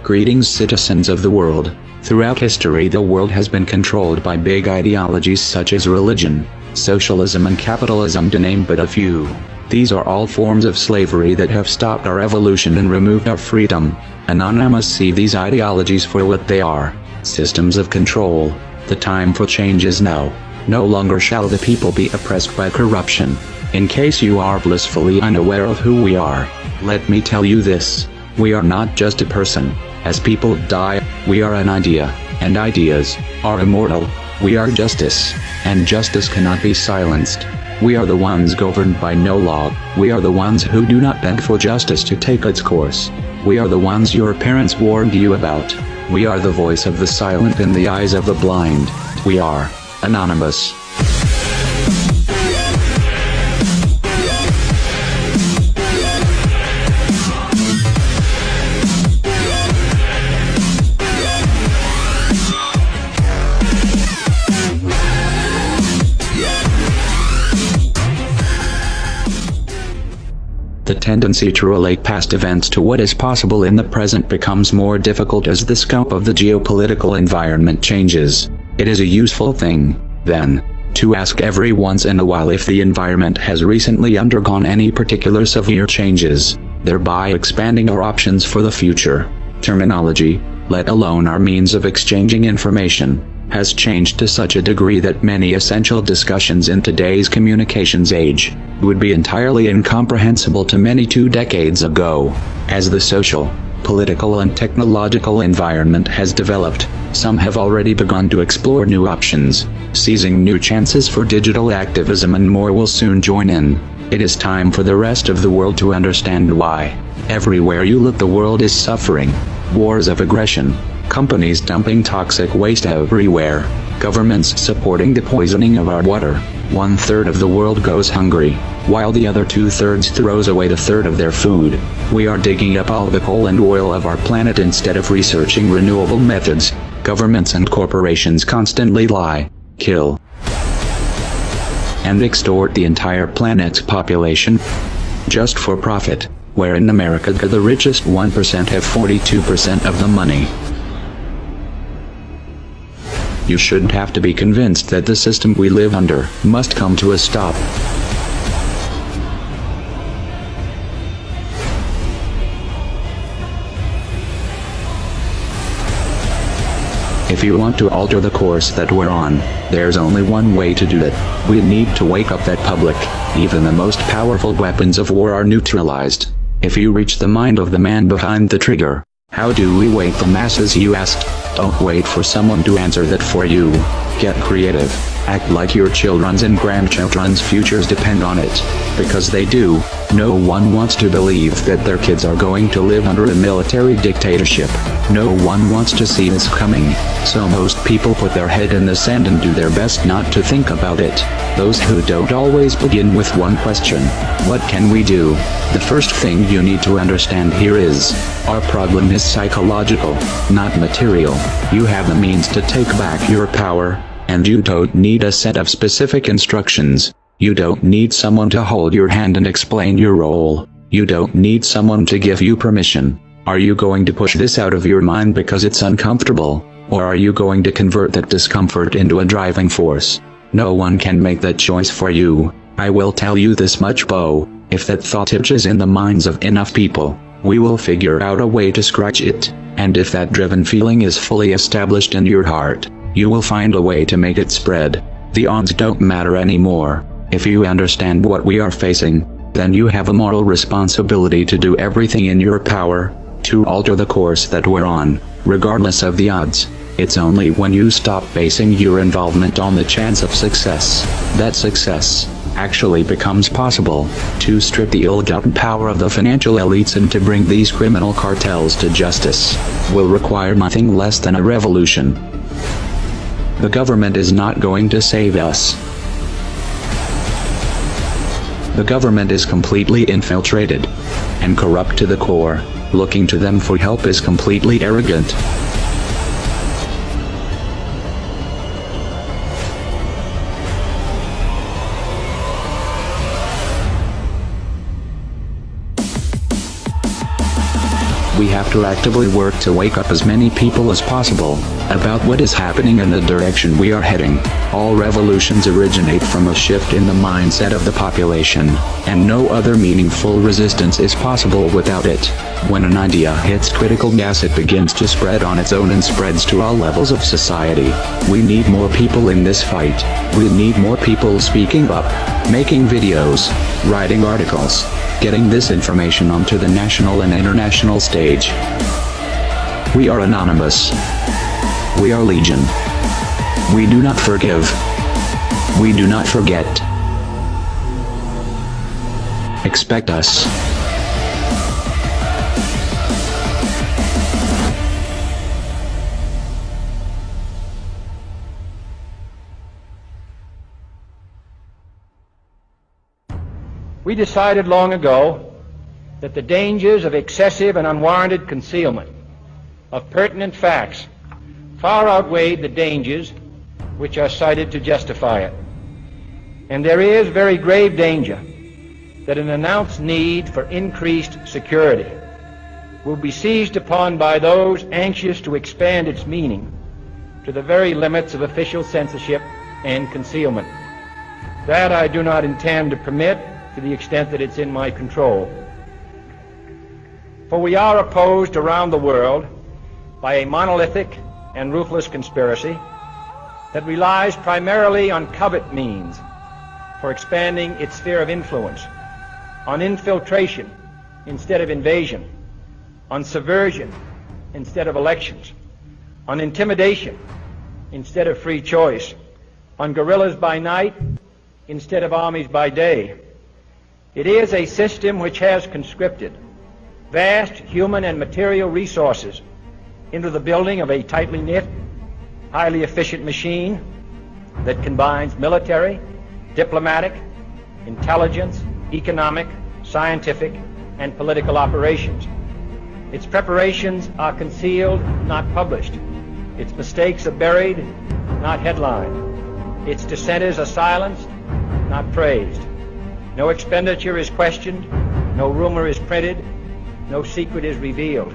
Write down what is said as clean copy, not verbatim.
Greetings, citizens of the world. Throughout history, the world has been controlled by big ideologies such as religion, socialism and capitalism, to name but a few. These are all forms of slavery that have stopped our evolution and removed our freedom. Anonymous see these ideologies for what they are: systems of control. The time for change is now. No longer shall the people be oppressed by corruption. In case you are blissfully unaware of who we are, let me tell you this: we are not just a person. As people die, we are an idea, and ideas are immortal. We are justice, and justice cannot be silenced. We are the ones governed by no law. We are the ones who do not beg for justice to take its course. We are the ones your parents warned you about. We are the voice of the silent in the eyes of the blind. We are Anonymous. The tendency to relate past events to what is possible in the present becomes more difficult as the scope of the geopolitical environment changes. It is a useful thing, then, to ask every once in a while if the environment has recently undergone any particular severe changes, thereby expanding our options for the future. Terminology, let alone our means of exchanging information, has changed to such a degree that many essential discussions in today's communications age would be entirely incomprehensible to many 2 decades ago. As the social, political and technological environment has developed, some have already begun to explore new options, seizing new chances for digital activism, and more will soon join in. It is time for the rest of the world to understand why. Everywhere you look, the world is suffering. Wars of aggression, companies dumping toxic waste everywhere, governments supporting the poisoning of our water. 1/3 of the world goes hungry, while the other 2/3 throws away 1/3 of their food. We are digging up all the coal and oil of our planet instead of researching renewable methods. Governments and corporations constantly lie, kill, and extort the entire planet's population, just for profit, where in America the richest 1% have 42% of the money. You shouldn't have to be convinced that the system we live under must come to a stop. If you want to alter the course that we're on, there's only one way to do it. We need to wake up that public. Even the most powerful weapons of war are neutralized if you reach the mind of the man behind the trigger. How do we wake the masses, you asked? Don't wait for someone to answer that for you. Get creative. Act like your children's and grandchildren's futures depend on it. Because they do. No one wants to believe that their kids are going to live under a military dictatorship. No one wants to see this coming. So most people put their head in the sand and do their best not to think about it. Those who don't always begin with one question: what can we do? The first thing you need to understand here is, our problem is psychological, not material. You have the means to take back your power, and you don't need a set of specific instructions. You don't need someone to hold your hand and explain your role. You don't need someone to give you permission. Are you going to push this out of your mind because it's uncomfortable, or are you going to convert that discomfort into a driving force? No one can make that choice for you. I will tell you this much, Bo: if that thought itches in the minds of enough people, we will figure out a way to scratch it. And if that driven feeling is fully established in your heart, you will find a way to make it spread. The odds don't matter anymore. If you understand what we are facing, then you have a moral responsibility to do everything in your power to alter the course that we're on, regardless of the odds. It's only when you stop basing your involvement on the chance of success that success actually becomes possible. To strip the ill-gotten power of the financial elites and to bring these criminal cartels to justice will require nothing less than a revolution. The government is not going to save us. The government is completely infiltrated and corrupt to the core. Looking to them for help is completely arrogant. We have to actively work to wake up as many people as possible about what is happening and the direction we are heading. All revolutions originate from a shift in the mindset of the population, and no other meaningful resistance is possible without it. When an idea hits critical mass, it begins to spread on its own and spreads to all levels of society. We need more people in this fight. We need more people speaking up, making videos, writing articles, getting this information onto the national and international stage. We are anonymous. We are legion. We do not forgive. We do not forget. Expect us. We decided long ago that the dangers of excessive and unwarranted concealment of pertinent facts far outweighed the dangers which are cited to justify it. And there is very grave danger that an announced need for increased security will be seized upon by those anxious to expand its meaning to the very limits of official censorship and concealment. That I do not intend to permit to the extent that it's in my control. For we are opposed around the world by a monolithic and ruthless conspiracy that relies primarily on covert means for expanding its sphere of influence, on infiltration instead of invasion, on subversion instead of elections, on intimidation instead of free choice, on guerrillas by night instead of armies by day. It is a system which has conscripted vast human and material resources into the building of a tightly knit, highly efficient machine that combines military, diplomatic, intelligence, economic, scientific, and political operations. Its preparations are concealed, not published. Its mistakes are buried, not headlined. Its dissenters are silenced, not praised. No expenditure is questioned, no rumor is printed, no secret is revealed.